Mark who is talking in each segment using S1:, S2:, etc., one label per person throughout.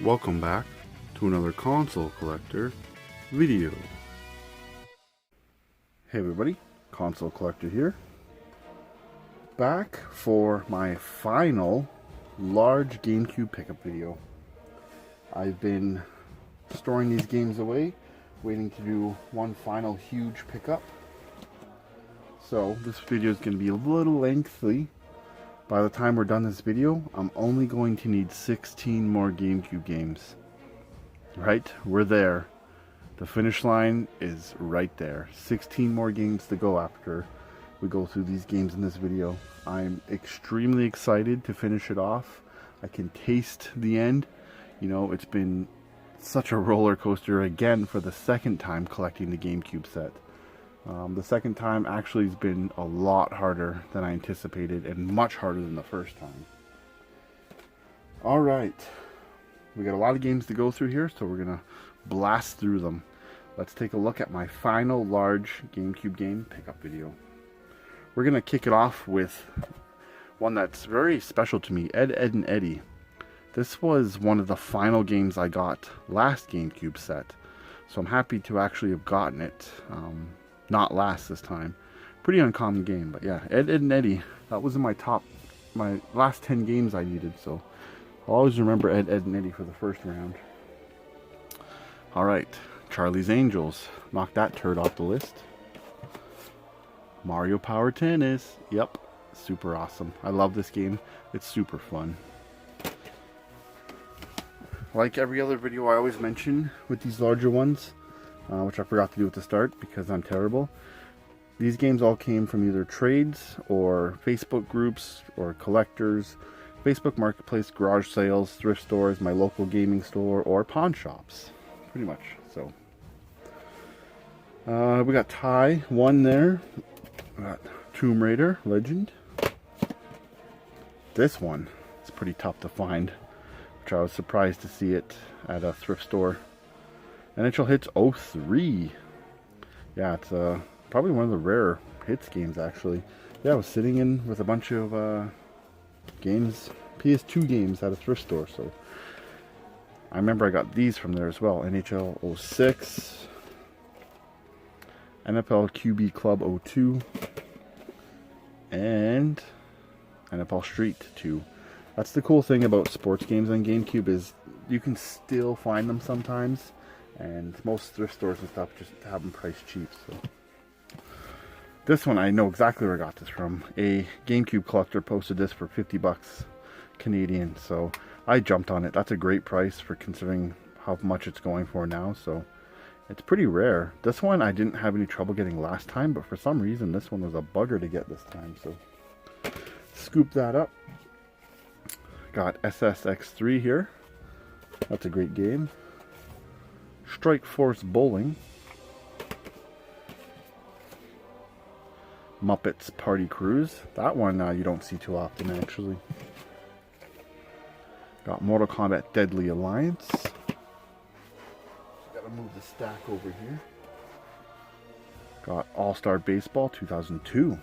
S1: Welcome back to another console collector video. Hey everybody, console collector here. Back for my final large GameCube pickup video. I've been storing these games away, waiting to do one final huge pickup. So this video is going to be a little lengthy. By the time we're done this video, I'm only going to need 16 more GameCube games. Right? We're there. The finish line is right there. 16 more games to go after we go through these games in this video. I'm extremely excited to finish it off. I can taste the end. You know, it's been such a roller coaster again for the second time collecting the GameCube set. The second time actually has been a lot harder than I anticipated and much harder than the first time. Alright, we got a lot of games to go through here, so we're going to blast through them. Let's take a look at my final large GameCube game pickup video. We're going to kick it off with one that's very special to me, Ed, Edd and Eddy. This was one of the final games I got last GameCube set, so I'm happy to actually have gotten it. Not last this time. Pretty uncommon game, but yeah, Ed, Edd and Eddy. That was in my last 10 games I needed, so I'll always remember Ed, Edd and Eddy for the first round. Alright, Charlie's Angels. Knock that turd off the list. Mario Power Tennis. Yep, super awesome. I love this game. It's super fun. Like every other video I always mention with these larger ones, which I forgot to do at the start because I'm terrible. These games all came from either trades or Facebook groups or collectors, Facebook Marketplace, garage sales, thrift stores, my local gaming store, or pawn shops. Pretty much, so. We got Ty 1 there. We got Tomb Raider Legend. This one is pretty tough to find, which I was surprised to see it at a thrift store. NHL Hits 03. Yeah, it's probably one of the rare hits games, actually. Yeah, I was sitting in with a bunch of games, PS2 games at a thrift store, so I remember I got these from there as well. NHL 06, NFL QB Club 02, and NFL Street 2. That's the cool thing about sports games on GameCube, is you can still find them sometimes. And most thrift stores and stuff just have them priced cheap. So this one, I know exactly where I got this from. A GameCube collector posted this for 50 bucks Canadian. So I jumped on it. That's a great price for considering how much it's going for now. So it's pretty rare. This one I didn't have any trouble getting last time, but for some reason this one was a bugger to get this time. So scoop that up. Got SSX3 here. That's a great game. Strike Force Bowling. Muppets Party Cruise. That one you don't see too often, actually. Got Mortal Kombat Deadly Alliance. Gotta move the stack over here. Got All-Star Baseball 2002.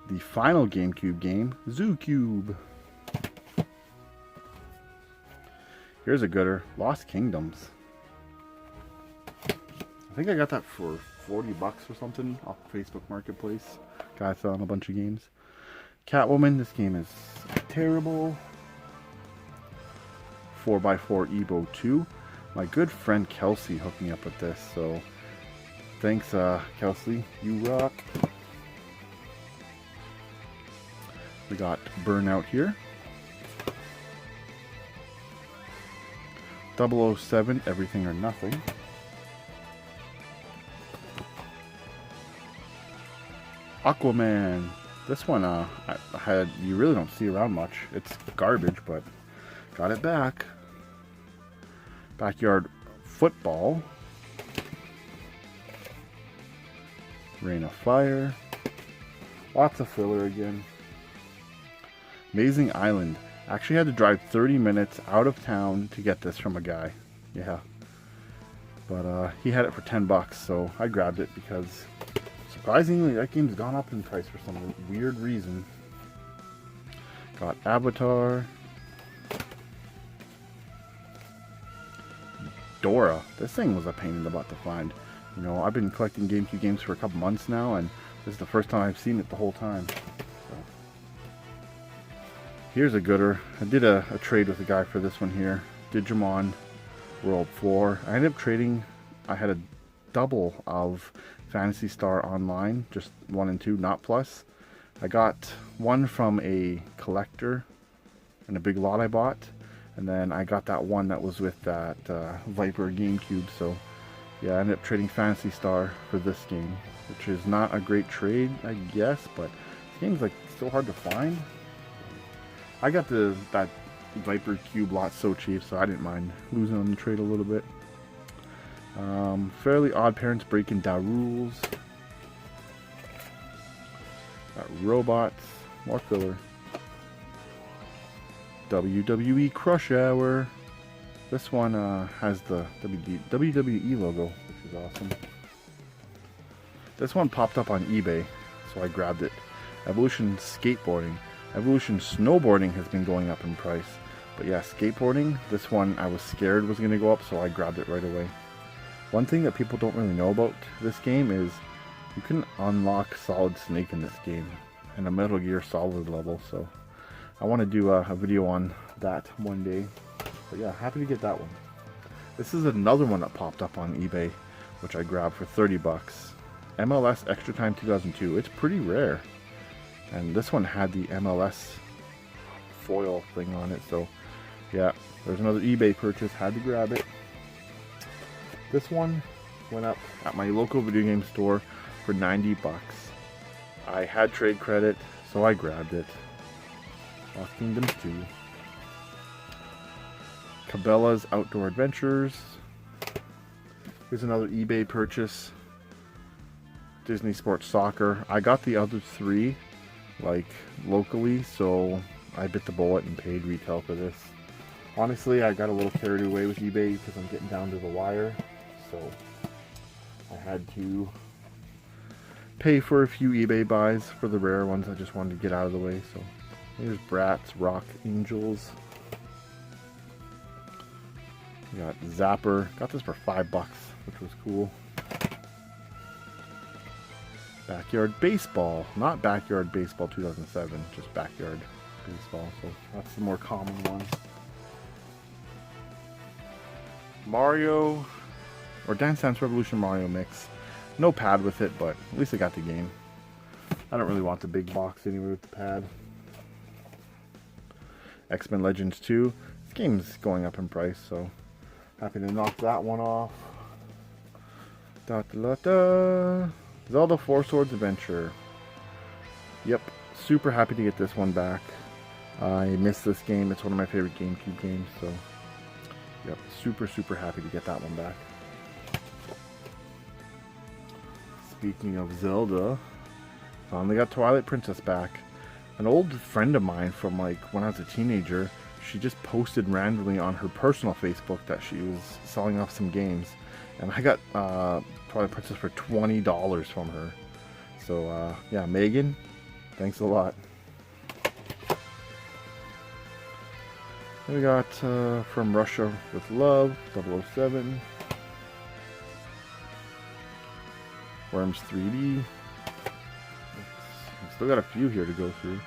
S1: The final GameCube game, Zoo Cube. Here's a gooder, Lost Kingdoms. I think I got that for 40 bucks or something off Facebook Marketplace. Guy selling a bunch of games. Catwoman, this game is terrible. 4x4 Evo 2. My good friend Kelsey hooked me up with this, so thanks Kelsey, you rock. We got Burnout here. 007, Everything or Nothing. Aquaman. This one you really don't see around much. It's garbage, but got it back. Backyard Football. Rain of Fire. Lots of filler again. Amazing Island. Actually had to drive 30 minutes out of town to get this from a guy. Yeah. But he had it for 10 bucks, so I grabbed it because surprisingly that game's gone up in price for some weird reason. Got Avatar, Dora. This thing was a pain in the butt to find. You know, I've been collecting GameCube games for a couple months now, and this is the first time I've seen it the whole time. So. Here's a gooder. I did a trade with a guy for this one here. Digimon World 4. I ended up trading, I had a double of Phantasy Star Online, just 1 and 2, not plus. I got one from a collector in a big lot I bought, and then I got that one that was with that Viper GameCube. So yeah, I ended up trading Phantasy Star for this game, which is not a great trade, I guess, but this game's like so hard to find. I got that Viper Cube lot so cheap, so I didn't mind losing on the trade a little bit. Fairly Odd Parents Breaking Da Rules. Got Robots, more filler. WWE Crush Hour. This one has the WWE logo, which is awesome. This one popped up on eBay, so I grabbed it. Evolution Skateboarding. Evolution Snowboarding has been going up in price. But yeah, skateboarding, this one I was scared was going to go up, so I grabbed it right away. One thing that people don't really know about this game is you can unlock Solid Snake in this game, and a Metal Gear Solid level, so I want to do a video on that one day. But yeah, happy to get that one. This is another one that popped up on eBay, which I grabbed for 30 bucks. MLS Extra Time 2002. It's pretty rare. And this one had the MLS foil thing on it, so yeah, there's another eBay purchase, had to grab it. This one went up at my local video game store for 90 bucks. I had trade credit, so I grabbed it. Lost Kingdoms 2. Cabela's Outdoor Adventures. Here's another eBay purchase. Disney Sports Soccer. I got the other 3 like locally, so I bit the bullet and paid retail for this. Honestly, I got a little carried away with eBay because I'm getting down to the wire, so I had to pay for a few eBay buys for the rare ones. I just wanted to get out of the way. So here's Bratz Rock Angels. We got Zapper. Got this for 5 bucks, which was cool. Backyard Baseball. Not Backyard Baseball 2007, just Backyard Baseball. So that's the more common one. Mario, or Dance Dance Revolution Mario Mix. No pad with it, but at least I got the game. I don't really want the big box anyway with the pad. X-Men Legends 2. This game's going up in price, so happy to knock that one off. Da da da. Zelda 4 Swords Adventure. Yep, super happy to get this one back. I missed this game. It's one of my favorite GameCube games, so yep, super happy to get that one back. Speaking of Zelda, finally got Twilight Princess back. An old friend of mine from like when I was a teenager, she just posted randomly on her personal Facebook that she was selling off some games, and I got Twilight Princess for $20 from her. So yeah, Megan, thanks a lot. We got From Russia with Love, 007. Worms 3D. Still got a few here to go through.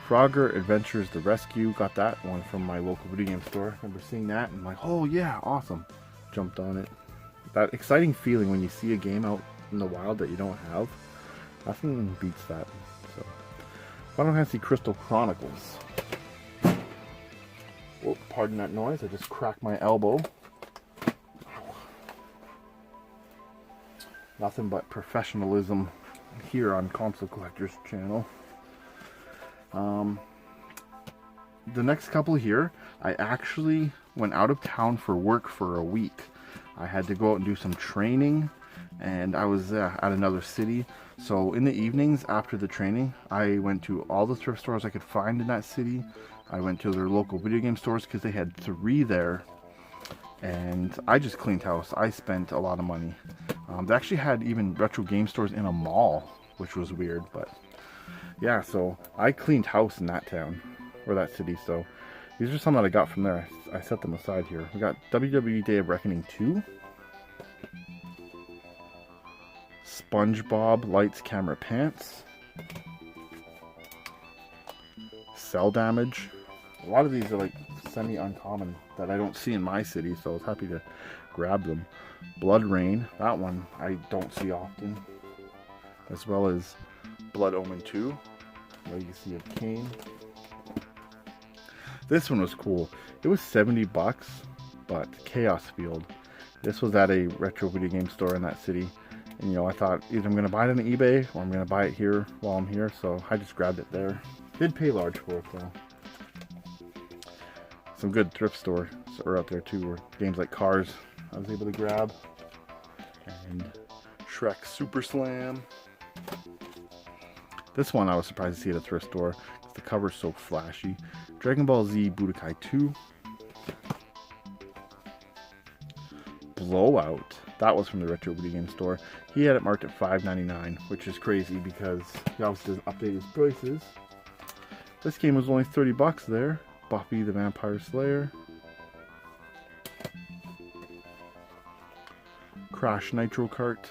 S1: Frogger Adventures The Rescue. Got that one from my local video game store. Remember seeing that and I'm like, oh yeah, awesome. Jumped on it. That exciting feeling when you see a game out in the wild that you don't have. Nothing beats that. So, Final Fantasy Crystal Chronicles. Oh, pardon that noise. I just cracked my elbow. Nothing but professionalism here on Console Collector's channel. The next couple here, I actually went out of town for work for a week. I had to go out and do some training, and I was at another city. So in the evenings after the training, I went to all the thrift stores I could find in that city. I went to their local video game stores because they had 3 there. And I just cleaned house. I spent a lot of money. They actually had even retro game stores in a mall, which was weird, but yeah, so I cleaned house in that town, or that city, so These are some that I got from there. I set them aside here. We got WWE Day of Reckoning 2. SpongeBob Lights Camera Pants. Cell Damage. A lot of these are like semi-uncommon that I don't see in my city, so I was happy to grab them. Blood Rain. That one I don't see often. As well as Blood Omen 2. Legacy of Kain. This one was cool. It was 70 bucks, but Chaos Field. This was at a retro video game store in that city. And you know, I thought either I'm going to buy it on eBay or I'm going to buy it here while I'm here. So I just grabbed it there. Did pay large for it though. Some good thrift stores are out there too, where games like Cars I was able to grab. And Shrek Super Slam. This one I was surprised to see at a thrift store because the cover's so flashy. Dragon Ball Z Budokai 2. Blowout. That was from the retro video game store. He had it marked at $5.99, which is crazy because he obviously doesn't update his prices. This game was only 30 bucks there. Buffy the Vampire Slayer. Crash Nitro Kart.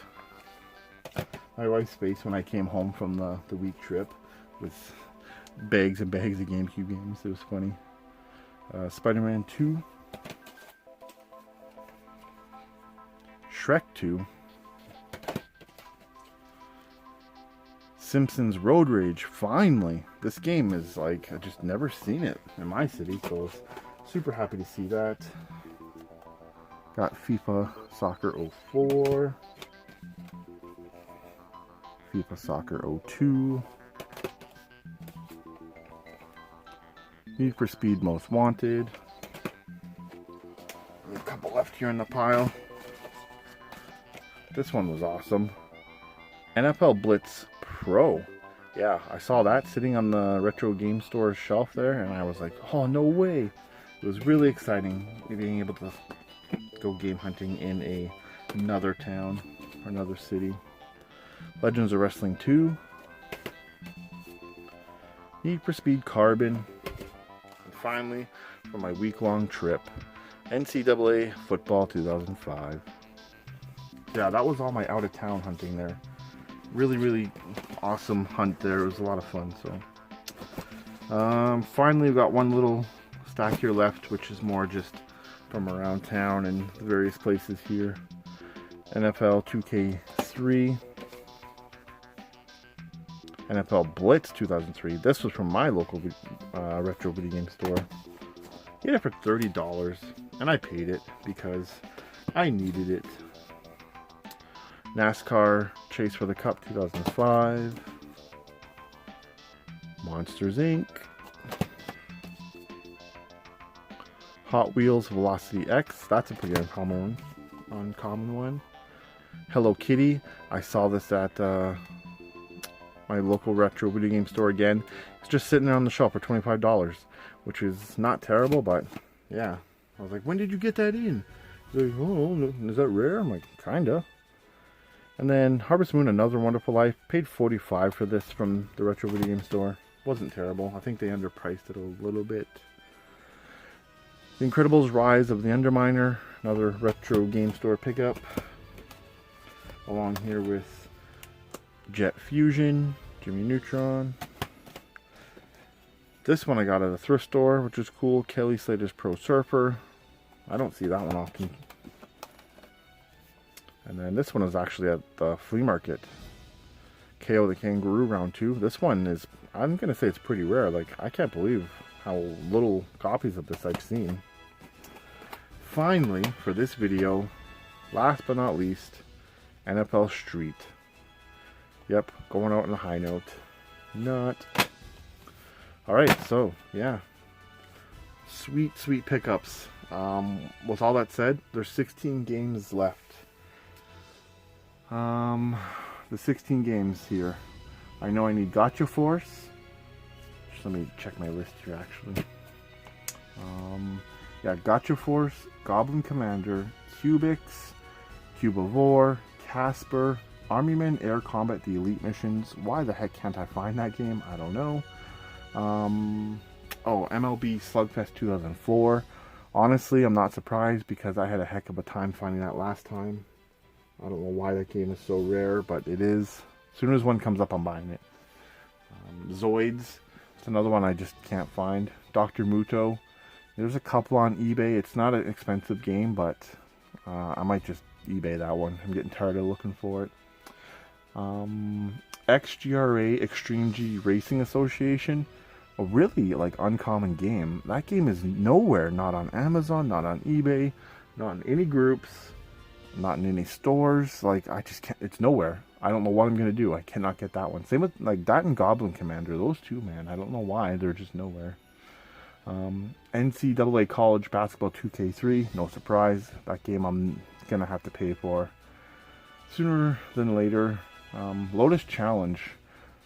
S1: My wife's face when I came home from the week trip with bags and bags of Gamecube games. It was funny. Spider-Man 2. Shrek 2. Simpsons Road Rage. Finally! This game is like, I just never seen it in my city, so I was super happy to see that. Got FIFA Soccer 04. FIFA Soccer 02. Need for Speed Most Wanted. There's a couple left here in the pile. This one was awesome. NFL Blitz Pro. Yeah, I saw that sitting on the retro game store shelf there, and I was like, oh, no way. It was really exciting being able to go game hunting in another town or another city. Legends of Wrestling 2. Need for Speed Carbon. And finally, for my week-long trip, NCAA Football 2005. Yeah, that was all my out-of-town hunting there. Really, really awesome hunt there. It was a lot of fun. So, finally, we've got one little stack here left, which is more just from around town and various places here. NFL 2K3. NFL Blitz 2003. This was from my local retro video game store. He had it for $30, and I paid it because I needed it. NASCAR Chase for the Cup 2005. Monsters Inc. Hot Wheels Velocity X. That's a pretty uncommon one. Hello Kitty. I saw this at my local retro video game store again. It's just sitting there on the shelf for $25, which is not terrible, but yeah. I was like, when did you get that in? He's like, oh, is that rare? I'm like, kinda. And then Harvest Moon, Another Wonderful Life. Paid $45 for this from the retro video game store. Wasn't terrible. I think they underpriced it a little bit. The Incredibles Rise of the Underminer. Another retro game store pickup. Along here with Jet Fusion, Jimmy Neutron. This one I got at a thrift store, which is cool. Kelly Slater's Pro Surfer. I don't see that one often. And then this one is actually at the flea market. KO the Kangaroo Round 2. This one is, I'm going to say it's pretty rare. Like, I can't believe how little copies of this I've seen. Finally, for this video, last but not least, NFL Street. Yep, going out on a high note. Not. Alright, so, yeah. Sweet, sweet pickups. With all that said, there's 16 games left. The 16 games here. I know I need Gotcha Force. Just let me check my list here, actually. Yeah, Gotcha Force, Goblin Commander, Cubix, Cubivore, Casper, Army Men Air Combat The Elite Missions. Why the heck can't I find that game? I don't know. Oh, MLB Slugfest 2004. Honestly, I'm not surprised because I had a heck of a time finding that last time. I don't know why that game is so rare, but it is. As soon as one comes up, I'm buying it. Zoids. It's another one I just can't find. Dr. Muto. There's a couple on eBay. It's not an expensive game, but I might just eBay that one. I'm getting tired of looking for it. XGRA Extreme G Racing Association. A really like uncommon game. That game is nowhere. Not on Amazon, not on eBay, not in any groups, not in any stores. Like, I just can't. It's nowhere. I don't know what I'm gonna do. I cannot get that one. Same with like that and Goblin Commander. Those two, man. I don't know why. They're just nowhere. NCAA College Basketball 2K3. No surprise. That game I'm gonna have to pay for sooner than later. Lotus Challenge.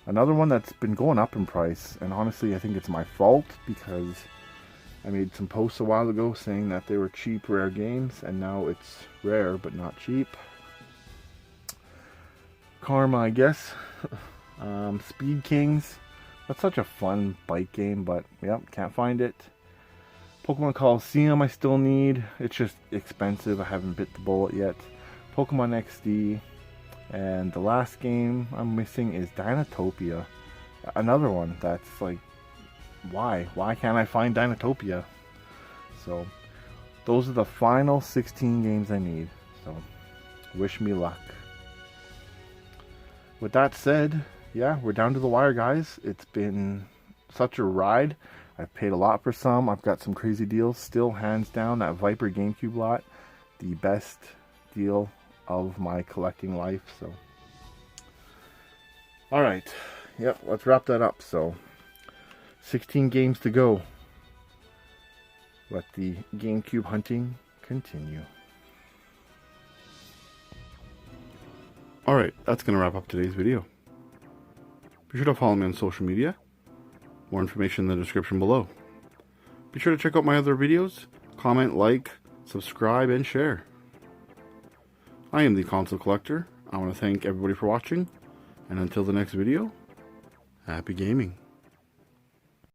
S1: Another one that's been going up in price, and honestly I think it's my fault because I made some posts a while ago saying that they were cheap, rare games, and now it's rare but not cheap. Karma, I guess. Speed Kings. That's such a fun bike game, but yep, can't find it. Pokemon Coliseum I still need. It's just expensive. I haven't bit the bullet yet. Pokemon XD. And the last game I'm missing is Dinotopia. Another one that's like, why? Why can't I find Dinotopia? So, those are the final 16 games I need. So, wish me luck. With that said, yeah, we're down to the wire, guys. It's been such a ride. I've paid a lot for some. I've got some crazy deals. Still, hands down, that Viper Gamecube lot, the best deal of my collecting life. So all right, yep, let's wrap that up. So 16 games to go. Let the GameCube hunting continue. All right, that's gonna wrap up today's video. Be sure to follow me on social media. More information in the description below. Be sure to check out my other videos. Comment, like, subscribe, and share. I am the Console Collector. I want to thank everybody for watching, and until the next video, happy gaming.